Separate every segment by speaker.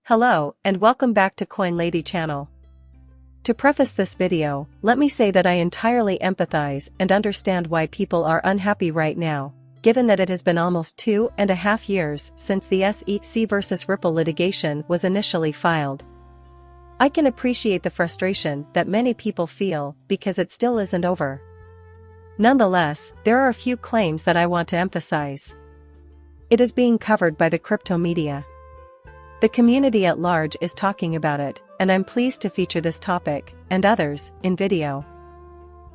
Speaker 1: Hello, and welcome back to Coin Lady channel. To preface this video, let me say that I entirely empathize and understand why people are unhappy right now, given that it has been almost 2.5 years since the SEC versus Ripple litigation was initially filed. I can appreciate the frustration that many people feel because it still isn't over. Nonetheless, there are a few claims that I want to emphasize. It is being covered by the crypto media. The community at large is talking about it, and I'm pleased to feature this topic, and others, in video.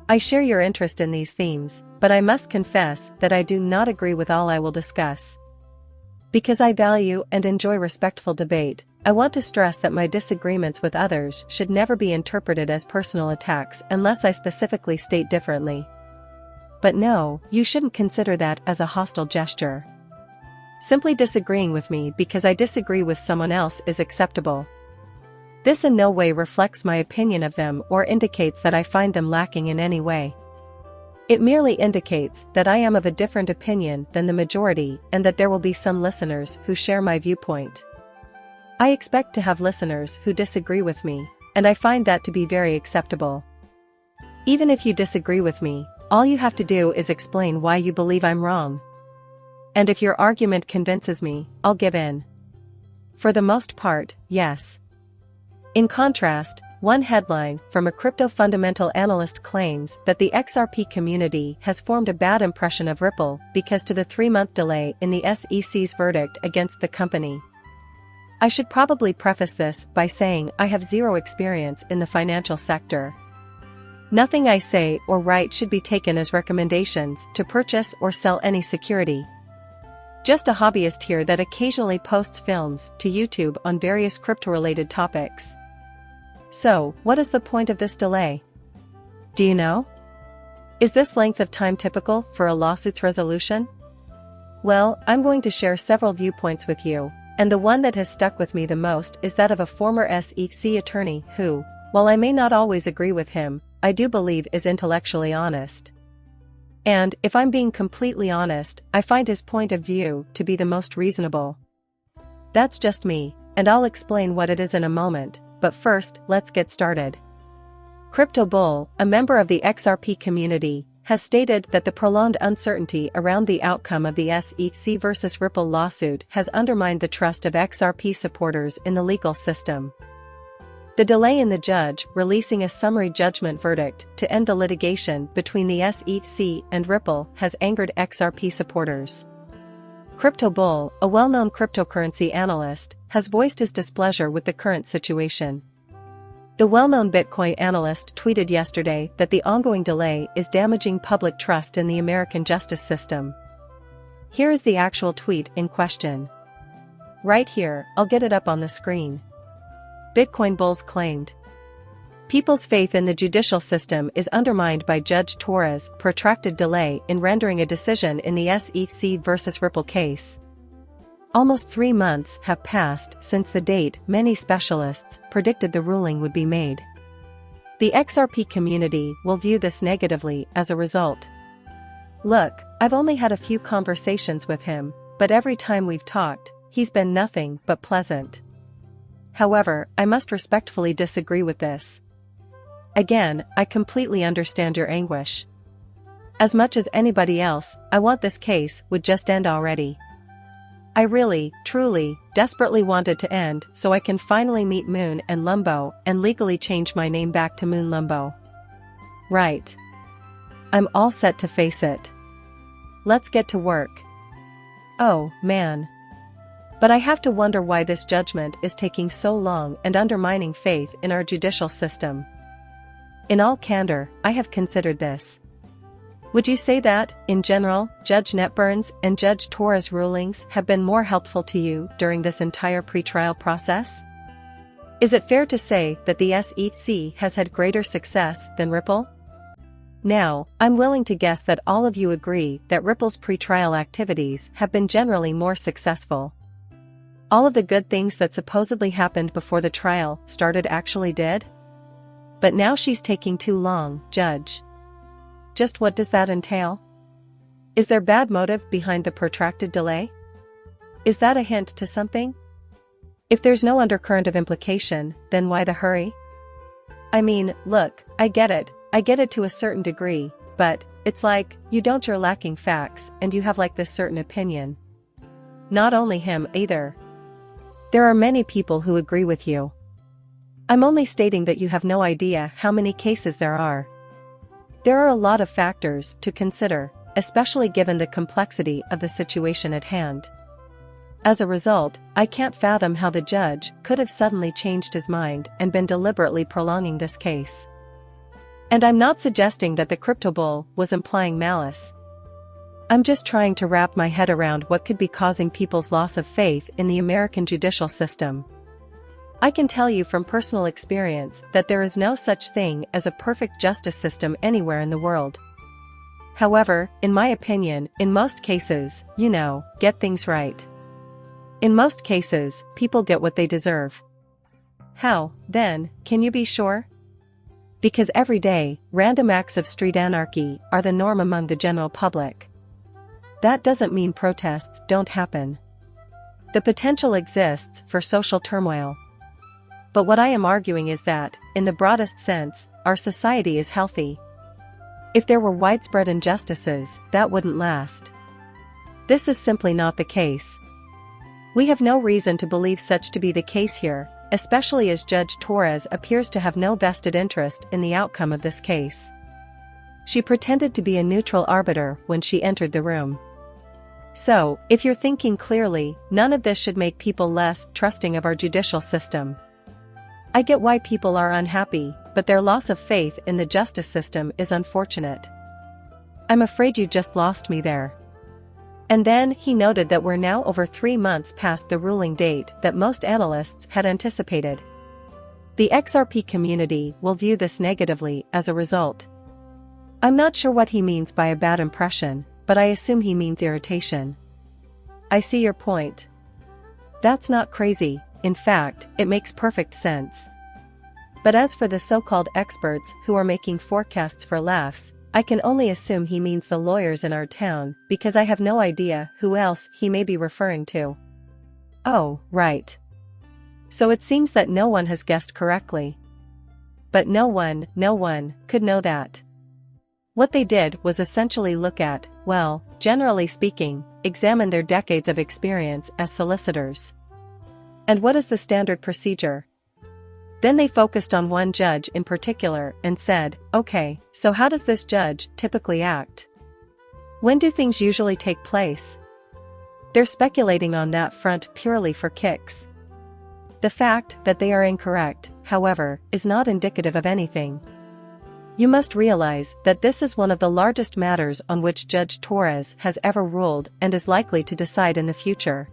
Speaker 1: I share your interest in these themes, but I must confess that I do not agree with all I will discuss. Because I value and enjoy respectful debate, I want to stress that my disagreements with others should never be interpreted as personal attacks unless I specifically state differently. But no, you shouldn't consider that as a hostile gesture. Simply disagreeing with me because I disagree with someone else is acceptable. This in no way reflects my opinion of them or indicates that I find them lacking in any way. It merely indicates that I am of a different opinion than the majority and that there will be some listeners who share my viewpoint. I expect to have listeners who disagree with me, and I find that to be very acceptable. Even if you disagree with me, all you have to do is explain why you believe I'm wrong. And if your argument convinces me, I'll give in. For the most part, yes. In contrast, one headline from a crypto fundamental analyst claims that the XRP community has formed a bad impression of Ripple because to the 3-month delay in the SEC's verdict against the company. I should probably preface this by saying I have zero experience in the financial sector. Nothing I say or write should be taken as recommendations to purchase or sell any security. Just a hobbyist here that occasionally posts films to YouTube on various crypto-related topics. So, what is the point of this delay? Do you know? Is this length of time typical for a lawsuit's resolution? Well, I'm going to share several viewpoints with you, and the one that has stuck with me the most is that of a former SEC attorney who, while I may not always agree with him, I do believe is intellectually honest. And, if I'm being completely honest, I find his point of view to be the most reasonable. That's just me, and I'll explain what it is in a moment, but first, let's get started. Crypto Bull, a member of the XRP community, has stated that the prolonged uncertainty around the outcome of the SEC versus Ripple lawsuit has undermined the trust of XRP supporters in the legal system. The delay in the judge releasing a summary judgment verdict to end the litigation between the SEC and Ripple has angered XRP supporters. Crypto Bull, a well-known cryptocurrency analyst, has voiced his displeasure with the current situation. The well-known Bitcoin analyst tweeted yesterday that the ongoing delay is damaging public trust in the American justice system. Here is the actual tweet in question. Right here, I'll get it up on the screen. Bitcoin Bulls claimed. People's faith in the judicial system is undermined by Judge Torres' protracted delay in rendering a decision in the SEC versus Ripple case. Almost 3 months have passed since the date many specialists predicted the ruling would be made. The XRP community will view this negatively as a result. Look, I've only had a few conversations with him, but every time we've talked, he's been nothing but pleasant. However, I must respectfully disagree with this. Again, I completely understand your anguish. As much as anybody else, I want this case would just end already. I really, truly, desperately want it to end so I can finally meet Moon and Lumbo and legally change my name back to Moon Lumbo. Right. I'm all set to face it. Let's get to work. Oh, man. But I have to wonder why this judgment is taking so long and undermining faith in our judicial system. In all candor, I have considered this. Would you say that, in general, Judge Netburns and Judge Torres' rulings have been more helpful to you during this entire pretrial process? Is it fair to say that the SEC has had greater success than Ripple? Now, I'm willing to guess that all of you agree that Ripple's pretrial activities have been generally more successful. All of the good things that supposedly happened before the trial started actually did? But now she's taking too long, Judge. Just what does that entail? Is there bad motive behind the protracted delay? Is that a hint to something? If there's no undercurrent of implication, then why the hurry? I mean, look, I get it to a certain degree, but it's like, you're lacking facts and you have like this certain opinion. Not only him either. There are many people who agree with you. I'm only stating that you have no idea how many cases there are. There are a lot of factors to consider, especially given the complexity of the situation at hand. As a result, I can't fathom how the judge could have suddenly changed his mind and been deliberately prolonging this case. And I'm not suggesting that the crypto bull was implying malice. I'm just trying to wrap my head around what could be causing people's loss of faith in the American judicial system. I can tell you from personal experience that there is no such thing as a perfect justice system anywhere in the world. However, in my opinion, in most cases, get things right. In most cases, people get what they deserve. How, then, can you be sure? Because every day, random acts of street anarchy are the norm among the general public. That doesn't mean protests don't happen. The potential exists for social turmoil. But what I am arguing is that, in the broadest sense, our society is healthy. If there were widespread injustices, that wouldn't last. This is simply not the case. We have no reason to believe such to be the case here, especially as Judge Torres appears to have no vested interest in the outcome of this case. She pretended to be a neutral arbiter when she entered the room. So, if you're thinking clearly, none of this should make people less trusting of our judicial system. I get why people are unhappy, but their loss of faith in the justice system is unfortunate. I'm afraid you just lost me there. And then he noted that we're now over 3 months past the ruling date that most analysts had anticipated. The XRP community will view this negatively as a result. I'm not sure what he means by a bad impression, but I assume he means irritation. I see your point. That's not crazy, in fact, it makes perfect sense. But as for the so-called experts who are making forecasts for laughs, I can only assume he means the lawyers in our town, because I have no idea who else he may be referring to. Oh, right. So it seems that no one has guessed correctly. But no one could know that. What they did was essentially look at, well, generally speaking, examine their decades of experience as solicitors. And what is the standard procedure? Then they focused on one judge in particular and said, okay, so how does this judge typically act? When do things usually take place? They're speculating on that front purely for kicks. The fact that they are incorrect, however, is not indicative of anything. You must realize that this is one of the largest matters on which Judge Torres has ever ruled and is likely to decide in the future.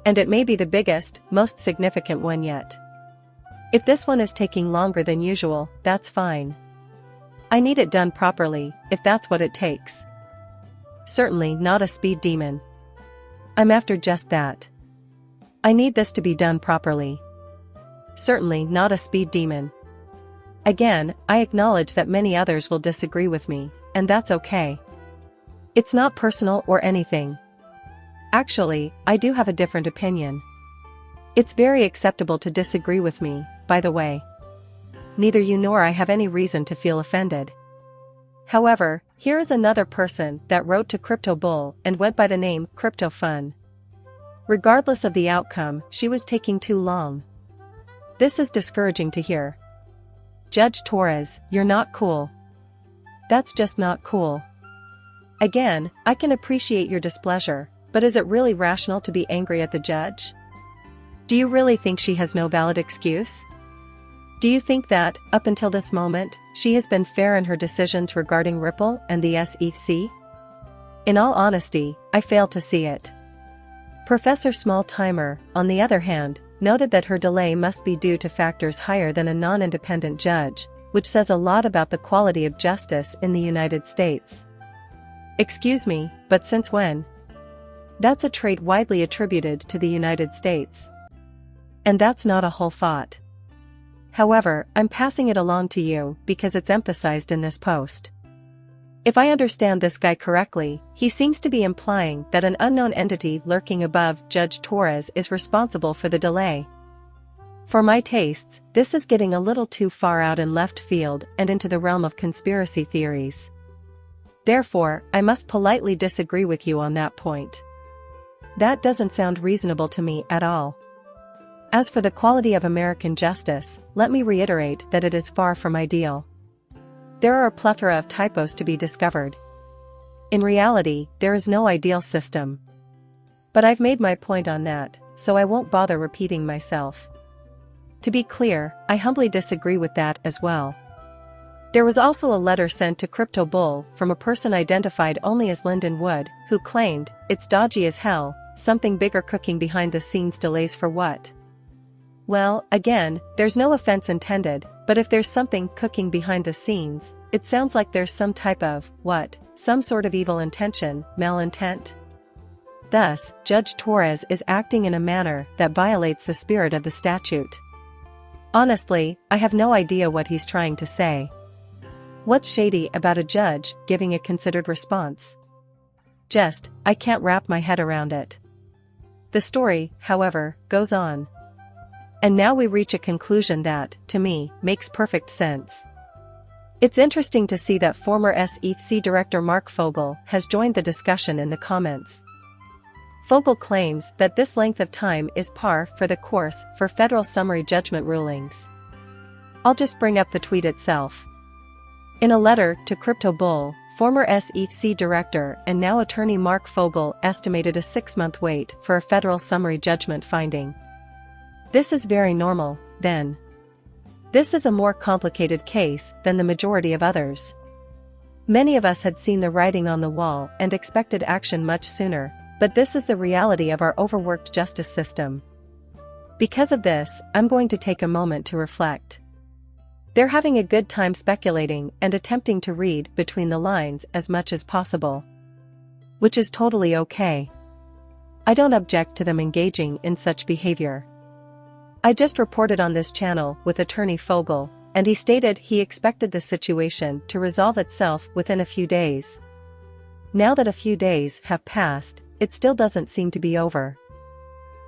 Speaker 1: And it may be the biggest, most significant one yet. If this one is taking longer than usual, that's fine. I need it done properly, if that's what it takes. Certainly not a speed demon. I'm after just that. I need this to be done properly. Certainly not a speed demon. Again, I acknowledge that many others will disagree with me, and that's okay. It's not personal or anything. Actually, I do have a different opinion. It's very acceptable to disagree with me, by the way. Neither you nor I have any reason to feel offended. However, here is another person that wrote to Crypto Bull and went by the name Crypto Fun. Regardless of the outcome, she was taking too long. This is discouraging to hear. Judge Torres, you're not cool. That's just not cool. Again, I can appreciate your displeasure, but is it really rational to be angry at the judge? Do you really think she has no valid excuse? Do you think that, up until this moment, she has been fair in her decisions regarding Ripple and the SEC? In all honesty, I fail to see it. Professor Small-Timer, on the other hand, noted that her delay must be due to factors higher than a non-independent judge, which says a lot about the quality of justice in the United States. Excuse me, but since when? That's a trait widely attributed to the United States. And that's not a whole thought. However, I'm passing it along to you because it's emphasized in this post. If I understand this guy correctly, he seems to be implying that an unknown entity lurking above Judge Torres is responsible for the delay. For my tastes, this is getting a little too far out in left field and into the realm of conspiracy theories. Therefore, I must politely disagree with you on that point. That doesn't sound reasonable to me at all. As for the quality of American justice, let me reiterate that it is far from ideal. There are a plethora of typos to be discovered. In reality, there is no ideal system. But I've made my point on that, so I won't bother repeating myself. To be clear, I humbly disagree with that as well. There was also a letter sent to Crypto Bull from a person identified only as Lyndon Wood, who claimed, "It's dodgy as hell, something bigger cooking behind the scenes, delays for what?" Well, again, there's no offense intended, but if there's something cooking behind the scenes, it sounds like there's some type of, some sort of evil intention, malintent. Thus, Judge Torres is acting in a manner that violates the spirit of the statute. Honestly, I have no idea what he's trying to say. What's shady about a judge giving a considered response? I can't wrap my head around it. The story, however, goes on. And now we reach a conclusion that, to me, makes perfect sense. It's interesting to see that former SEC Director Mark Fogel has joined the discussion in the comments. Fogel claims that this length of time is par for the course for federal summary judgment rulings. I'll just bring up the tweet itself. In a letter to Crypto Bull, former SEC Director and now attorney Mark Fogel estimated a 6-month wait for a federal summary judgment finding. This is very normal, then. This is a more complicated case than the majority of others. Many of us had seen the writing on the wall and expected action much sooner, but this is the reality of our overworked justice system. Because of this, I'm going to take a moment to reflect. They're having a good time speculating and attempting to read between the lines as much as possible. Which is totally okay. I don't object to them engaging in such behavior. I just reported on this channel with attorney Fogel, and he stated he expected the situation to resolve itself within a few days. Now that a few days have passed, it still doesn't seem to be over.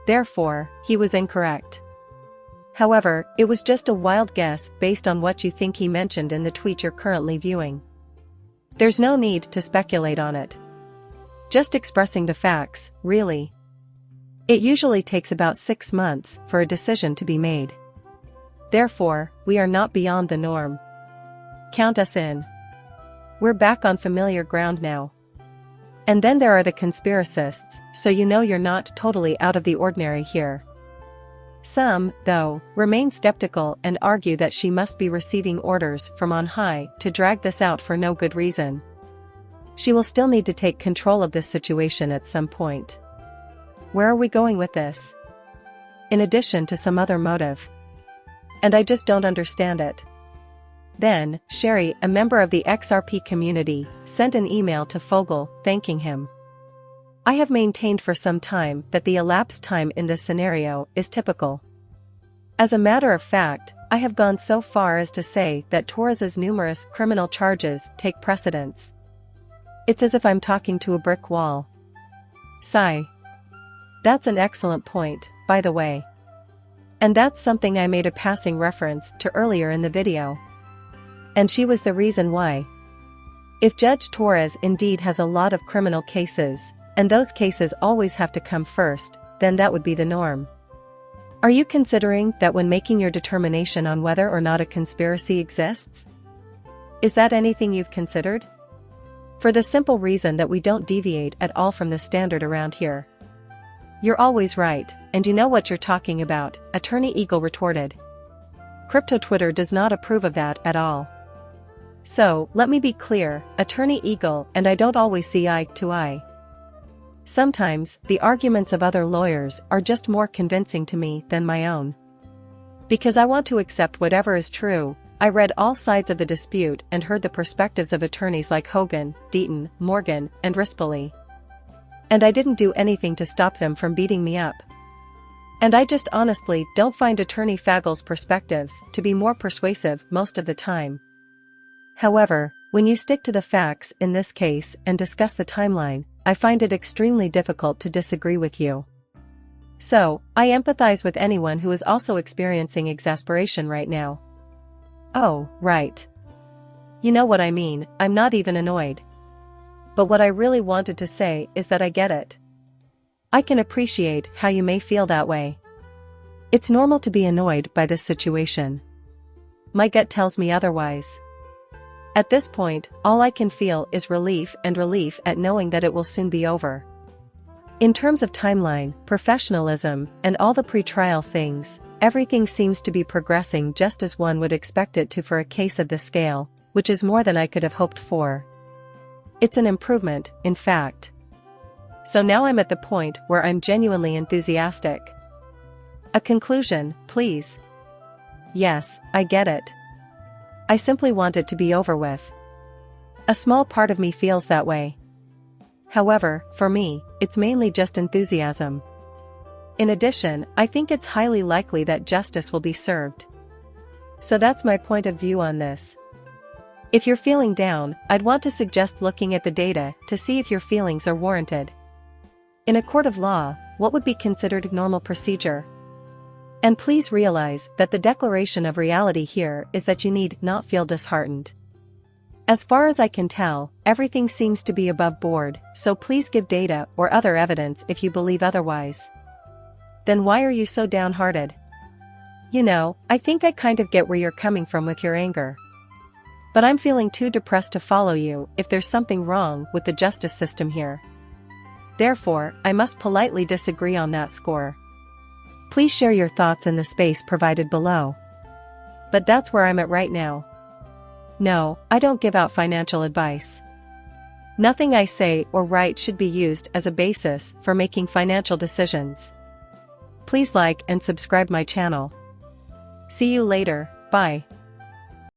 Speaker 1: Therefore, he was incorrect. However, it was just a wild guess based on what you think he mentioned in the tweet you're currently viewing. There's no need to speculate on it. Just expressing the facts, really. It usually takes about 6 months for a decision to be made. Therefore, we are not beyond the norm. Count us in. We're back on familiar ground now. And then there are the conspiracists, so you know you're not totally out of the ordinary here. Some, though, remain skeptical and argue that she must be receiving orders from on high to drag this out for no good reason. She will still need to take control of this situation at some point. Where are we going with this? In addition to some other motive. And I just don't understand it. Then, Sherry, a member of the XRP community, sent an email to Fogel thanking him. I have maintained for some time that the elapsed time in this scenario is typical. As a matter of fact, I have gone so far as to say that Torres's numerous criminal charges take precedence. It's as if I'm talking to a brick wall. Sigh. That's an excellent point, by the way. And that's something I made a passing reference to earlier in the video. And she was the reason why. If Judge Torres indeed has a lot of criminal cases, and those cases always have to come first, then that would be the norm. Are you considering that when making your determination on whether or not a conspiracy exists? Is that anything you've considered? For the simple reason that we don't deviate at all from the standard around here. You're always right, and you know what you're talking about, Attorney Eagle retorted. Crypto Twitter does not approve of that at all. So, let me be clear, Attorney Eagle and I don't always see eye to eye. Sometimes, the arguments of other lawyers are just more convincing to me than my own. Because I want to accept whatever is true, I read all sides of the dispute and heard the perspectives of attorneys like Hogan, Deaton, Morgan, and Rispoli. And I didn't do anything to stop them from beating me up. And I just honestly don't find Attorney Fagel's perspectives to be more persuasive most of the time. However, When you stick to the facts in this case and discuss the timeline, I find it extremely difficult to disagree with you. So, I empathize with anyone who is also experiencing exasperation right now. Oh, right. You know what I mean, I'm not even annoyed. But what I really wanted to say is that I get it. I can appreciate how you may feel that way. It's normal to be annoyed by this situation. My gut tells me otherwise. At this point, all I can feel is relief at knowing that it will soon be over. In terms of timeline, professionalism, and all the pre-trial things, everything seems to be progressing just as one would expect it to for a case of this scale, which is more than I could have hoped for. It's an improvement, in fact. So now I'm at the point where I'm genuinely enthusiastic. A conclusion, please. Yes, I get it. I simply want it to be over with. A small part of me feels that way. However, for me, it's mainly just enthusiasm. In addition, I think it's highly likely that justice will be served. So that's my point of view on this. If you're feeling down, I'd want to suggest looking at the data to see if your feelings are warranted. In a court of law, what would be considered normal procedure? And please realize that the declaration of reality here is that you need not feel disheartened. As far as I can tell, everything seems to be above board, so please give data or other evidence if you believe otherwise. Then why are you so downhearted? You know, I think I kind of get where you're coming from with your anger. But I'm feeling too depressed to follow you if there's something wrong with the justice system here. Therefore, I must politely disagree on that score. Please share your thoughts in the space provided below. But that's where I'm at right now. No, I don't give out financial advice. Nothing I say or write should be used as a basis for making financial decisions. Please like and subscribe my channel. See you later, bye.